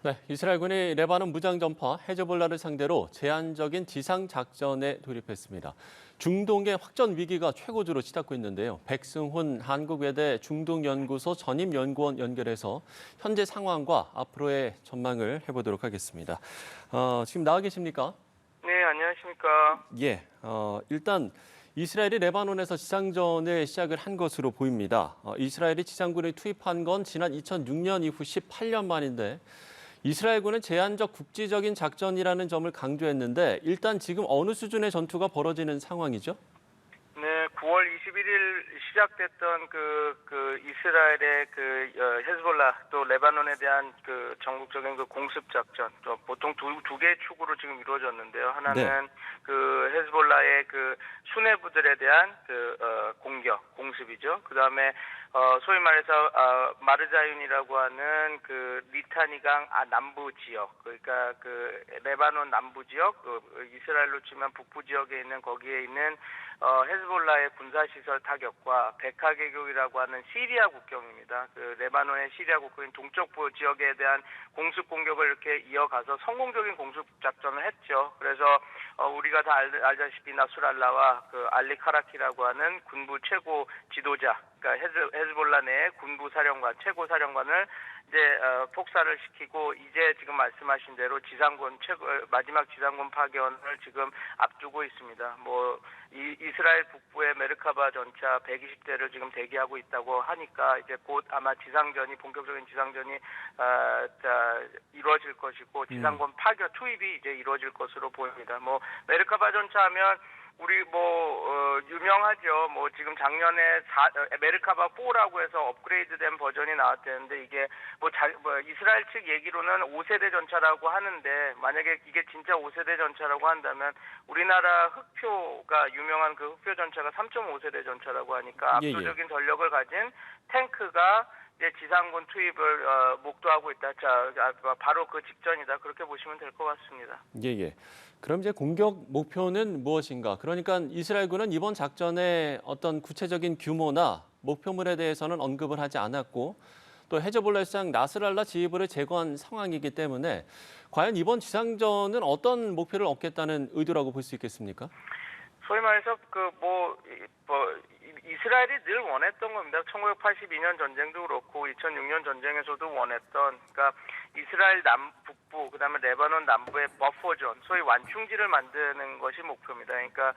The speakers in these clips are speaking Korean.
네, 이스라엘군이 레바논 무장전파 헤즈볼라를 상대로 제한적인 지상 작전에 돌입했습니다. 중동의 확전 위기가 최고조로 치닫고 있는데요. 백승훈 한국외대 중동연구소 전임연구원 연결해서 현재 상황과 앞으로의 전망을 해보도록 하겠습니다. 지금 나와 계십니까? 네, 안녕하십니까. 예, 일단 이스라엘이 레바논에서 지상전을 시작을 한 것으로 보입니다. 이스라엘이 지상군을 투입한 건 지난 2006년 이후 18년 만인데 이스라엘군은 제한적 국지적인 작전이라는 점을 강조했는데 일단 지금 어느 수준의 전투가 벌어지는 상황이죠? 네, 9월 21일 시작됐던 이스라엘의 헤즈볼라 또 레바논에 대한 전국적인 공습 작전, 또 보통 두 개의 축으로 지금 이루어졌는데요. 하나는 네. 헤즈볼라의 수뇌부들에 대한 공격, 공습이죠. 그다음에 소위 말해서 마르자윤이라고 하는 리타니강 남부 지역, 그러니까 레바논 남부 지역, 이스라엘로 치면 북부 지역에 있는 거기에 있는 헤즈볼라의 군사시설 타격과 백하계곡이라고 하는 시리아 국경입니다. 레바논의 시리아 국경인 동쪽부 지역에 대한 공습 공격을 이렇게 이어가서 성공적인 공습 작전을 했죠. 그래서 우리가 다 알다시피 나스랄라와 알리 카라키라고 하는 군부 최고 지도자, 그러니까 헤즈볼라 내 군부 사령관, 최고 사령관을 이제 폭사를 시키고 이제 지금 말씀하신 대로 마지막 지상군 파견을 지금 앞두고 있습니다. 이스라엘 북부의 메르카바 전차 120대를 지금 대기하고 있다고 하니까 이제 곧 아마 본격적인 지상전이 이루어질 것이고 지상군 파견 투입이 이제 이루어질 것으로 보입니다. 메르카바 전차 하면 우리 유명하죠. 지금 작년에 메르카바 4라고 해서 업그레이드된 버전이 나왔다는데 이게 이스라엘 측 얘기로는 5세대 전차라고 하는데 만약에 이게 진짜 5세대 전차라고 한다면 우리나라 흑표가 유명한 흑표 전차가 3.5세대 전차라고 하니까 예, 예. 압도적인 전력을 가진 탱크가 이제 지상군 투입을 목도하고 있다. 바로 그 직전이다. 그렇게 보시면 될 것 같습니다. 예, 예. 그럼 이제 공격 목표는 무엇인가? 그러니까 이스라엘군은 이번 작전의 어떤 구체적인 규모나 목표물에 대해서는 언급을 하지 않았고 또 헤즈볼라 수장 나스랄라 지휘부를 제거한 상황이기 때문에 과연 이번 지상전은 어떤 목표를 얻겠다는 의도라고 볼 수 있겠습니까? 소위 말해서 이스라엘이 늘 원했던 겁니다. 1982년 전쟁도 그렇고 2006년 전쟁에서도 원했던, 그러니까 이스라엘 북부, 그다음에 레바논 남부의 버퍼존, 소위 완충지를 만드는 것이 목표입니다. 그러니까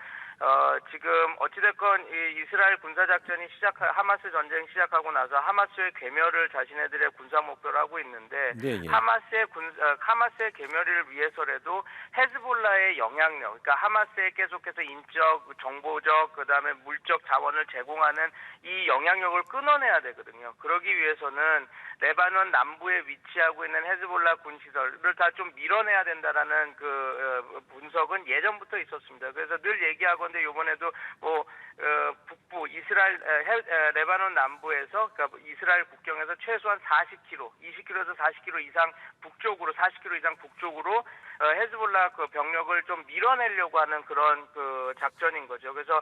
지금 어찌됐건 이스라엘 군사작전이 하마스 전쟁 시작하고 나서 하마스의 괴멸을 자신네들의 군사 목표로 하고 있는데 네, 예. 하마스의 괴멸을 위해서라도 헤즈볼라의 영향력, 그러니까 하마스에 계속해서 인적, 정보적, 그다음에 물적 자원을 제공하는 이 영향력을 끊어내야 되거든요. 그러기 위해서는 레바논 남부에 위치하고 있는 헤즈볼라 군시설을 다 좀 밀어내야 된다라는 분석은 예전부터 있었습니다. 그래서 늘 얘기하건데 이번에도 북부 레바논 남부에서, 그러니까 이스라엘 국경에서 최소한 40km, 20km에서 40km 이상 북쪽으로, 40km 이상 북쪽으로 헤즈볼라 병력을 좀 밀어내려고 하는 그런 작전인 거죠. 그래서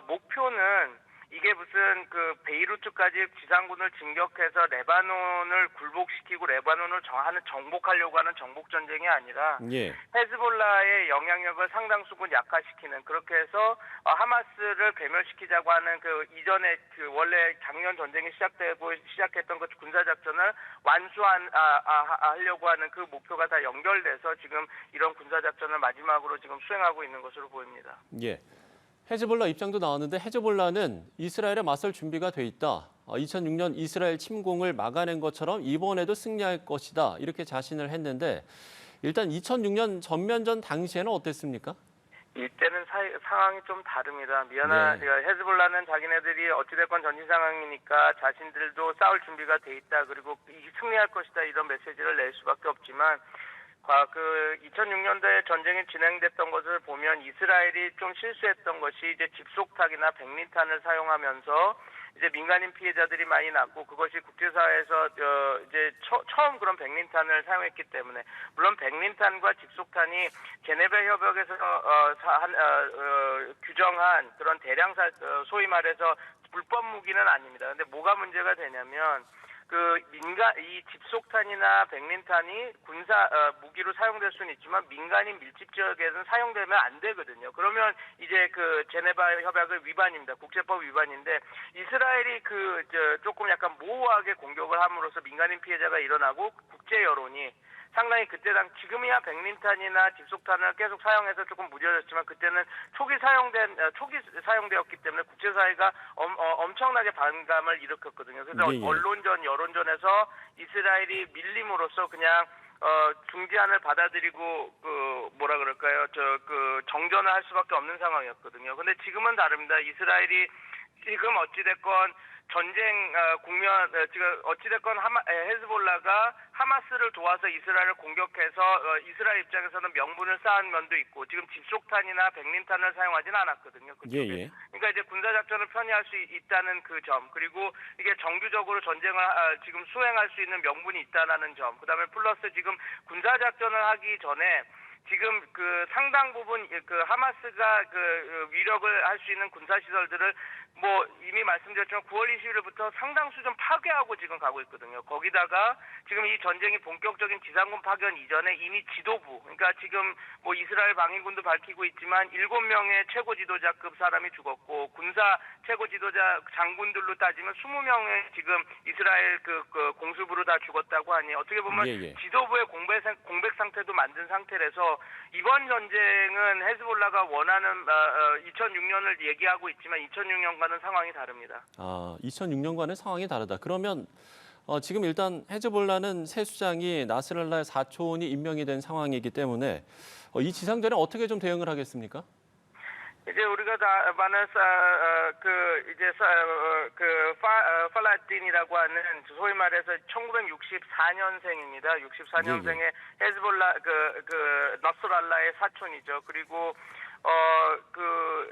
목표는 이게 무슨 베이루트까지 지상군을 진격해서 레바논을 굴복시키고 레바논을 정복하려고 하는 정복 전쟁이 아니라 예. 헤즈볼라의 영향력을 상당수군 약화시키는, 그렇게 해서 하마스를 괴멸시키자고 하는 이전에 원래 작년 전쟁이 시작했던 군사 작전을 하려고 하는 목표가 다 연결돼서 지금 이런 군사 작전을 마지막으로 지금 수행하고 있는 것으로 보입니다. 예. 헤즈볼라 입장도 나왔는데 헤즈볼라는 이스라엘에 맞설 준비가 돼 있다. 2006년 이스라엘 침공을 막아낸 것처럼 이번에도 승리할 것이다. 이렇게 자신을 했는데 일단 2006년 전면전 당시에는 어땠습니까? 이때는 상황이 좀 다릅니다. 네. 헤즈볼라는 자기네들이 어찌됐건 전진 상황이니까 자신들도 싸울 준비가 돼 있다. 그리고 승리할 것이다. 이런 메시지를 낼 수밖에 없지만 2006년도에 전쟁이 진행됐던 것을 보면 이스라엘이 좀 실수했던 것이 이제 집속탄이나 백린탄을 사용하면서 이제 민간인 피해자들이 많이 났고 그것이 국제사회에서 이제 처음 그런 백린탄을 사용했기 때문에, 물론 백린탄과 집속탄이 제네베 협약에서 규정한 그런 소위 말해서 불법 무기는 아닙니다. 근데 뭐가 문제가 되냐면 이 집속탄이나 백린탄이 무기로 사용될 수는 있지만 민간인 밀집 지역에는 사용되면 안 되거든요. 그러면 이제 그 제네바 협약을 위반입니다. 국제법 위반인데 이스라엘이 조금 약간 모호하게 공격을 함으로써 민간인 피해자가 일어나고 국제 여론이 상당히 지금이야 백린탄이나 집속탄을 계속 사용해서 조금 무뎌졌지만 그때는 초기 사용되었기 때문에 국제사회가 엄청나게 반감을 일으켰거든요. 그래서 예, 예. 언론전, 여론전에서 이스라엘이 밀림으로써 그냥 중재안을 받아들이고 정전을 할 수밖에 없는 상황이었거든요. 근데 지금은 다릅니다. 이스라엘이 지금 어찌됐건 지금 어찌됐건 헤즈볼라가 하마스를 도와서 이스라엘을 공격해서 이스라엘 입장에서는 명분을 쌓은 면도 있고 지금 집속탄이나 백린탄을 사용하지는 않았거든요. 그쪽에. 예. 그러니까 이제 군사작전을 편의할 수 있다는 그 점, 그리고 이게 정규적으로 전쟁을 지금 수행할 수 있는 명분이 있다는 점, 그다음에 플러스 지금 군사작전을 하기 전에 지금 그 상당 부분 하마스가 위력을 할 수 있는 군사 시설들을 이미 말씀드렸지만 9월 20일부터 상당수 좀 파괴하고 지금 가고 있거든요. 거기다가 지금 이 전쟁이 본격적인 지상군 파견 이전에 이미 지도부, 그러니까 지금 이스라엘 방위군도 밝히고 있지만 7명의 최고 지도자급 사람이 죽었고 군사 최고 지도자 장군들로 따지면 20명의 지금 이스라엘 공수부로 다 죽었다고 하니 어떻게 보면 예. 지도부의 공백 상태도 만든 상태라서 이번 전쟁은 헤즈볼라가 원하는 2006년을 얘기하고 있지만 2006년과는 상황이 다릅니다. 2006년과는 상황이 다르다. 그러면 지금 일단 헤즈볼라는 새 수장이 나스랄라의 사촌이 임명이 된 상황이기 때문에 이 지상전에 어떻게 좀 대응을 하겠습니까? 이제 우리가 다 많은 팔라딘이라고 하는 소위 말해서 1964년생입니다. 64년생의 헤즈볼라 나스랄라의 사촌이죠. 그리고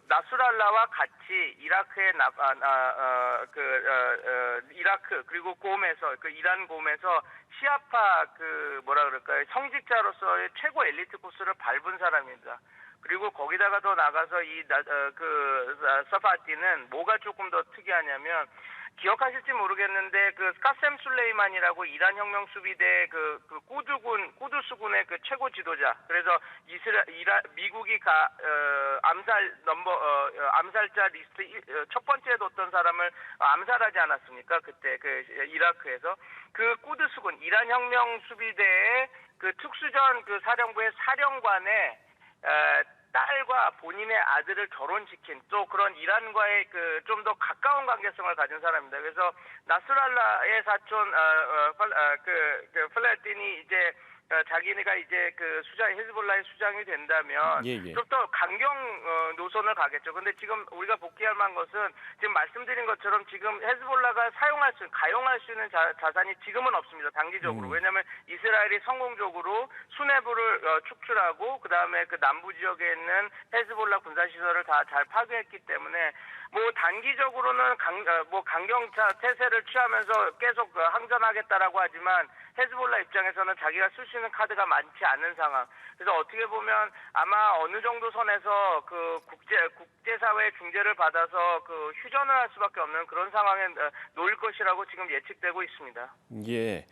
나스랄라와 같이 이라크의 이라크 그리고 이란 곰에서 시아파 성직자로서의 최고 엘리트 코스를 밟은 사람입니다. 그리고 거기다가 더 나가서 사파티는 뭐가 조금 더 특이하냐면 기억하실지 모르겠는데 까셈 술레이만이라고 이란 혁명 수비대 꾸두스군의 최고 지도자. 그래서 미국이 암살자 리스트 첫 번째에 뒀던 사람을 암살하지 않았습니까? 그때 이라크에서 꾸두스군 이란 혁명 수비대의 특수전 사령부의 사령관의 딸과 본인의 아들을 결혼시킨 또 그런 이란과의 좀 더 가까운 관계성을 가진 사람입니다. 그래서 나스랄라의 사촌 플라틴이 이제 자기네가 이제 헤즈볼라의 수장이 된다면 좀 더 강경 노선을 가겠죠. 근데 지금 우리가 복귀할 만한 것은 지금 말씀드린 것처럼 지금 헤즈볼라가 가용할 수 있는 자산이 지금은 없습니다. 단기적으로. 왜냐하면 이스라엘이 성공적으로 수뇌부를 축출하고 그다음에 남부 지역에 있는 헤즈볼라 군사시설을 다 잘 파괴했기 때문에 단기적으로는 강경차 태세를 취하면서 계속 항전하겠다라고 하지만 헤즈볼라 입장에서는 자기가 쓸 수 있는 카드가 많지 않은 상황. 그래서 어떻게 보면 아마 어느 정도 선에서 국제사회의 중재를 받아서 휴전을 할 수밖에 없는 그런 상황에 놓일 것이라고 지금 예측되고 있습니다. 예.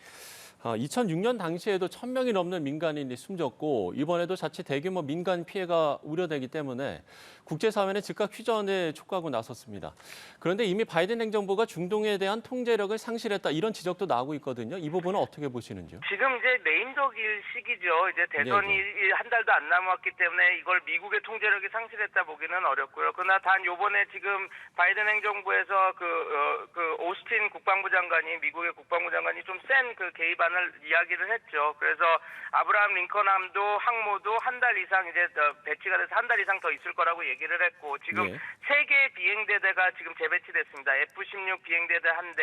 2006년 당시에도 1,000명이 넘는 민간인이 숨졌고 이번에도 자칫 대규모 민간 피해가 우려되기 때문에 국제사회는 즉각 휴전에 촉구하고 나섰습니다. 그런데 이미 바이든 행정부가 중동에 대한 통제력을 상실했다 이런 지적도 나오고 있거든요. 이 부분은 어떻게 보시는지요? 지금 이제 레임덕일 시기죠. 이제 대선이 한 달도 안 남았기 때문에 이걸 미국의 통제력이 상실했다 보기는 어렵고요. 그러나 단 요번에 지금 바이든 행정부에서 오스틴 국방부 장관이 미국의 국방부 장관이 좀 센 개입안을 이야기를 했죠. 그래서 아브라함 링컨함도 항모도 한 달 이상 이제 배치가 돼서 한 달 이상 더 있을 거라고 얘기를 했고 지금 3개의 비행대대가 지금 재배치됐습니다. F-16 비행대대 한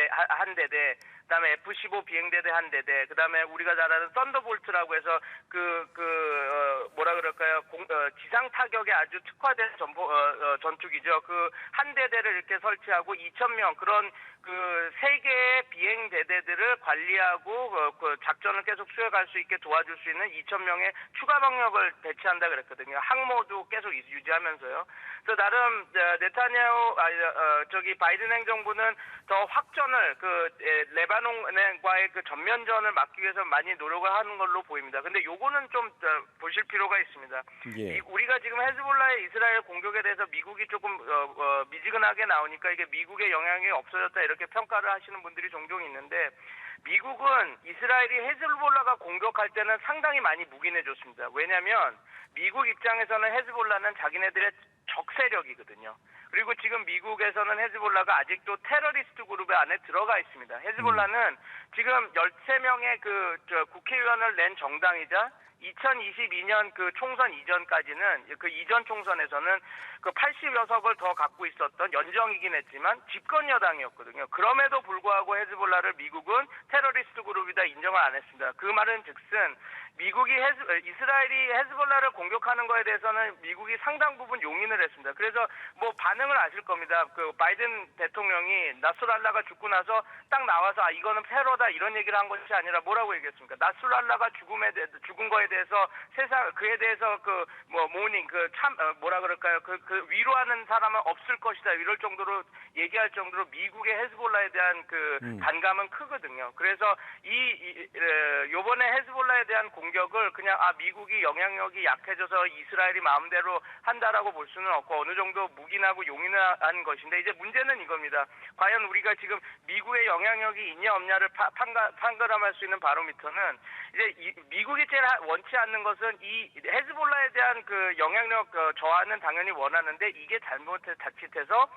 대대, 그다음에 F-15 비행대대 한 대대, 그다음에 우리가 잘 아는 썬더볼트라고 해서 지상 타격에 아주 특화된 전투기죠. 한 대대를 이렇게 설치하고 2,000명 그런 3개의 비행대대들을 관리하고 작전을 계속 수행할 수 있게 도와줄 수 있는 2,000명의 추가 병력을 배치한다 그랬거든요. 항모도 계속 유지하면서요. 그래서 나름 바이든 행정부는 더 확전을 레바논과의 그 전면전을 막기 위해서 많이 노력을 하는 걸로 보입니다. 근데 요거는 좀 보실 필요가 있습니다. 예. 우리가 지금 헤즈볼라의 이스라엘 공격에 대해서 미국이 조금 미지근하게 나오니까 이게 미국의 영향이 없어졌다 이렇게 평가를 하시는 분들이 종종 있는데, 미국은 이스라엘이 헤즈볼라가 공격할 때는 상당히 많이 묵인해줬습니다. 왜냐하면 미국 입장에서는 헤즈볼라는 자기네들의 적세력이거든요. 그리고 지금 미국에서는 헤즈볼라가 아직도 테러리스트 그룹 안에 들어가 있습니다. 헤즈볼라는 지금 13명의 국회의원을 낸 정당이자 2022년 그 총선 이전까지는, 그 이전 총선에서는 그 80여 석을 더 갖고 있었던 연정이긴 했지만 집권 여당이었거든요. 그럼에도 불구하고 헤즈볼라를 미국은 테러리스트 그룹이다 인정을 안 했습니다. 그 말은 즉슨 미국이 이스라엘이 헤즈볼라를 공격하는 거에 대해서는 미국이 상당 부분 용인을 했습니다. 그래서 뭐 반응을 아실 겁니다. 그 바이든 대통령이 나스랄라가 죽고 나서 딱 나와서 이거는 테러다 이런 얘기를 한 것이 아니라 뭐라고 얘기했습니까? 나스랄라가 죽은 거에 대해서 그에 대해서 뭐라 그럴까요? 그 위로하는 사람은 없을 것이다 이럴 정도로 얘기할 정도로 미국의 헤즈볼라에 대한 그 반감은 크거든요. 그래서 요번에 헤즈볼라에 대한 공격을 그냥 미국이 영향력이 약해져서 이스라엘이 마음대로 한다라고 볼 수는 없고 어느 정도 묵인하고 용인한 것인데, 이제 문제는 이겁니다. 과연 우리가 지금 미국의 영향력이 있냐 없냐를 판가름할 수 있는 바로미터는, 이제 미국이 제일 원치 않는 것은 이 헤즈볼라에 대한 그 영향력 저하는 당연히 원하는데, 이게 자칫해서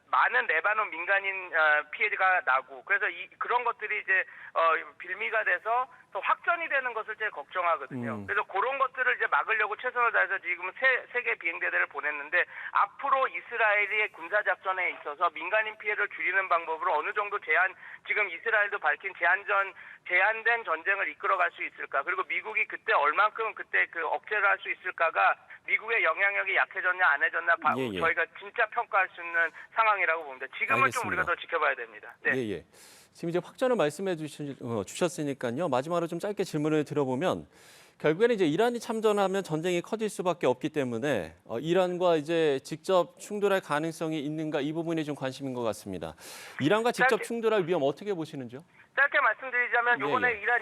많은 레바논 민간인 피해가 나고, 그래서 그런 것들이 이제 빌미가 돼서 더 확전이 되는 것을 제일 걱정하거든요. 그래서 그런 것들을 이제 막으려고 최선을 다해서 지금 세 개 비행대들을 보냈는데, 앞으로 이스라엘의 군사 작전에 있어서 민간인 피해를 줄이는 방법으로 어느 정도 지금 이스라엘도 밝힌 제한된 전쟁을 이끌어갈 수 있을까, 그리고 미국이 그때 얼만큼 그 억제를 할 수 있을까가 미국의 영향력이 약해졌냐 안 해졌냐 예. 저희가 진짜 평가할 수 있는 상황이라고 봅니다. 지금은 알겠습니다. 좀 우리가 더 지켜봐야 됩니다. 네. 예. 지금 이제 확전을 말씀해 주셨으니까요. 마지막으로 좀 짧게 질문을 드려보면, 결국에는 이제 이란이 참전하면 전쟁이 커질 수밖에 없기 때문에 이란과 이제 직접 충돌할 가능성이 있는가, 이 부분이 좀 관심인 것 같습니다. 이란과 직접 충돌할 위험 어떻게 보시는지요? 짧게 말씀드리자면 요번에 예. 이란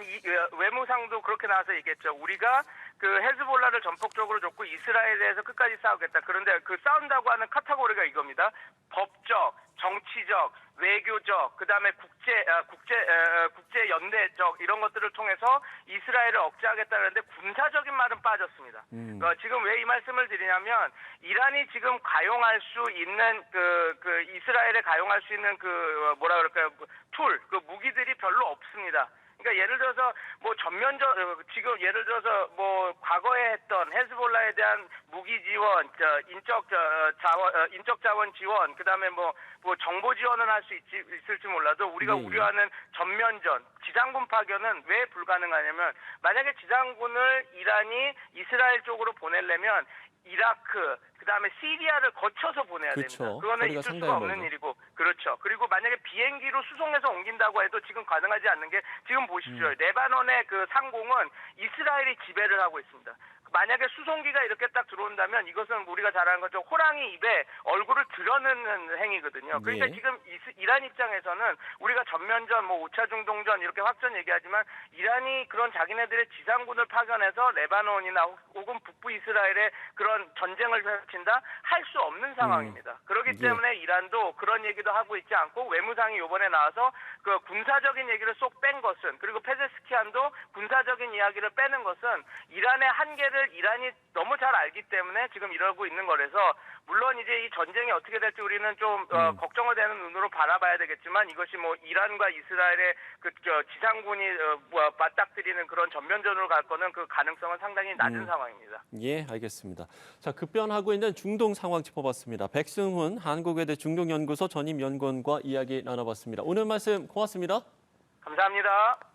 외무상도 그렇게 나와서 얘기했죠. 우리가 그 헤즈볼라를 전폭적으로 줬고 이스라엘에 대해서 끝까지 싸우겠다. 그런데 그 싸운다고 하는 카테고리가 이겁니다. 법적, 정치적, 외교적, 그다음에 국제 연대적 이런 것들을 통해서 이스라엘을 억제하겠다 그랬는데 군사적인 말은 빠졌습니다. 지금 왜 이 말씀을 드리냐면, 이란이 지금 가용할 수 있는 이스라엘에 가용할 수 있는 무기들이 별로 없습니다. 그러니까 예를 들어서 지금 예를 들어서 과거에 했던 헤즈볼라에 대한 무기 지원, 인적 자원 지원, 그다음에 정보 지원은 할 수 있을지 몰라도 우리가 우려하는 전면전, 지상군 파견은 왜 불가능하냐면, 만약에 지상군을 이란이 이스라엘 쪽으로 보내려면 이라크, 그다음에 시리아를 거쳐서 보내야 그렇죠. 됩니다. 그거는 있을 수가 없는 일이고, 그렇죠. 그리고 만약에 비행기로 수송해서 옮긴다고 해도 지금 가능하지 않는 게, 지금 보십시오. 레바논의 그 상공은 이스라엘이 지배를 하고 있습니다. 만약에 수송기가 이렇게 딱 들어온다면 이것은 우리가 잘 아는 거죠. 호랑이 입에 얼굴을 드러내는 행위거든요. 그러니까 지금 이란 입장에서는 우리가 전면전, 5차 중동전 이렇게 확전 얘기하지만, 이란이 그런 자기네들의 지상군을 파견해서 레바논이나 혹은 북부 이스라엘에 그런 전쟁을 펼친다 할 수 없는 상황입니다. 그렇기 때문에 이란도 그런 얘기도 하고 있지 않고, 외무상이 이번에 나와서 그 군사적인 얘기를 쏙 뺀 것은, 그리고 페제스키안도 군사적인 이야기를 빼는 것은 이란의 한계를 이란이 너무 잘 알기 때문에 지금 이러고 있는 거라서, 물론 이제 이 전쟁이 어떻게 될지 우리는 좀 걱정을 되는 눈으로 바라봐야 되겠지만, 이것이 이란과 이스라엘의 지상군이 맞닥뜨리는 그런 전면전으로 갈 거는 그 가능성은 상당히 낮은 상황입니다. 예, 알겠습니다. 자, 급변하고 있는 중동 상황 짚어봤습니다. 백승훈 한국외대 중동연구소 전임연구원과 이야기 나눠봤습니다. 오늘 말씀 고맙습니다. 감사합니다.